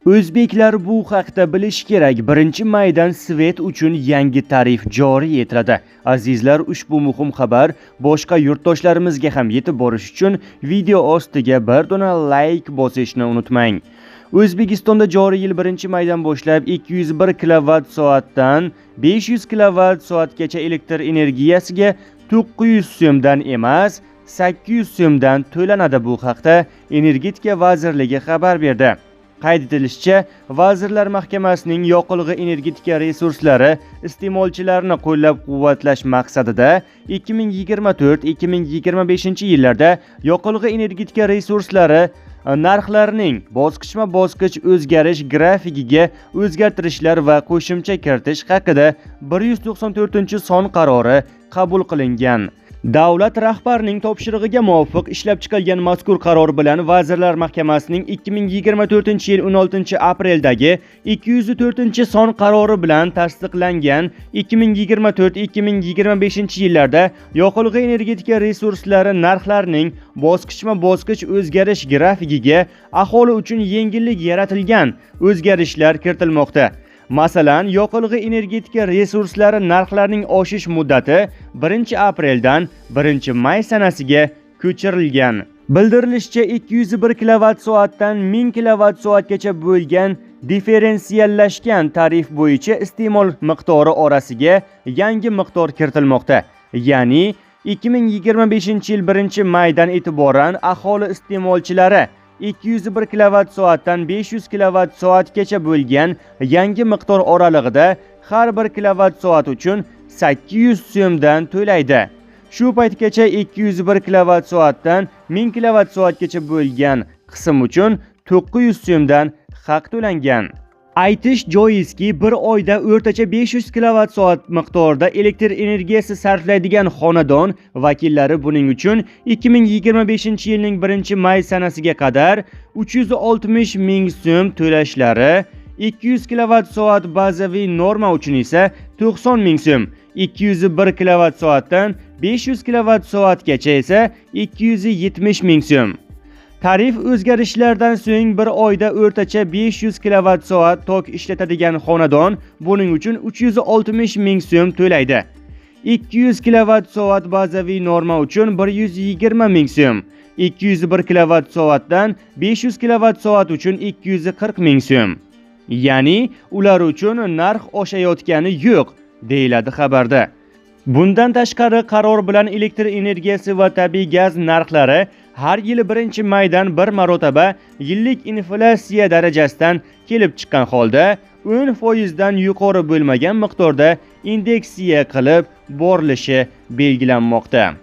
O'zbeklar bu haqda bilish kerak. 1-maydan Svet uchun yangi tarif joriy etiladi. Azizlar, ushbu muhim xabar boshqa yurtdoshlarimizga ham yetib borish uchun video ostiga bir dona like bosishni unutmang. O'zbekistonda joriy yil 1-maydan boshlab 201 kWh-dan 500 kWh-gacha elektr energiyasiga 900 so'mdan emas, 800 so'mdan to'lanadi. Bu haqda Energetika vazirligi xabar berdi. Qayd etilishicha, Vazirlar Mahkamasining yoqilg'i energetika resurslari iste'molchilarini qo'llab-quvvatlash maqsadida 2024-2025 yillarda yoqilg'i energetika resurslari narxlarining bosqichma-bosqich o'zgarish grafikiga o'zgartirishlar va qo'shimcha kiritish haqida 194-son qarori qabul qilingan. Davlat rahbarining topshirig'iga muvofiq ishlab chiqilgan mazkur qaror bilan Vazirlar Mahkamasining 2024-yil 16-apreldagi 204-son qarori bilan tasdiqlangan 2024-2025 yillarda yoqilg'i energetika resurslari narxlarining bosqichma-bosqich o'zgarish grafikiga aholi uchun yengillik yaratilgan o'zgarishlar kiritilmoqda. Masalan, yoqilg'i energetika resurslari narxlarining oshish muddati 1-apreldan 1-may sanasiga ko'chirilgan. Bildirilishicha, 201 kWh-dan 1000 kWh-gacha bo'lgan differensiallashgan tarif bo'yicha iste'mol miqdori orasiga yangi miqdor kiritilmoqda. Ya'ni 2025-yil 1-maydan e'tiboran aholi iste'molchilari 201 kWh-dan 500 kWh-gacha bo'lgan yangi miqdor oralig'ida har bir kWh uchun 800 so'mdan to'laydi. Shu paytgacha 201 kWh-dan 1000 kWh-gacha bo'lgan qism uchun 900 so'mdan haq to'langan. Aytish joizki, bir oyda o'rtacha 500 kWh miqdorida elektr energiyasi sarflaydigan xonadon vakillari buning uchun 2025-yilning 1-may sanasiga qadar 360 ming so'm to'lashlari, 200 kWh bazaviy norma uchun esa 90 ming so'm, 201 kWh-dan 500 kWh-gacha esa 270 ming so'm. Tarif o'zgarishlardan so'ng bir oyda o'rtacha 500 kWh tok ishlatadigan xonadon buning uchun 360 ming so'm to'laydi. 200 kWh bazaviy norma uchun 120 ming so'm, 201 kWh-dan 500 kWh uchun 240 ming so'm. Ya'ni ular uchun narx oshayotgani yo'q, deyiladi xabarda. Bundan tashqari, qaror bilan elektr energiyasi va tabiiy gaz narxlari har yili 1-maydan bir marotaba yillik inflyatsiya darajasidan kelib chiqqan holda 10% dan yuqori bo'lmagan miqdorda indeksiya qilib borilishi belgilanmoqda.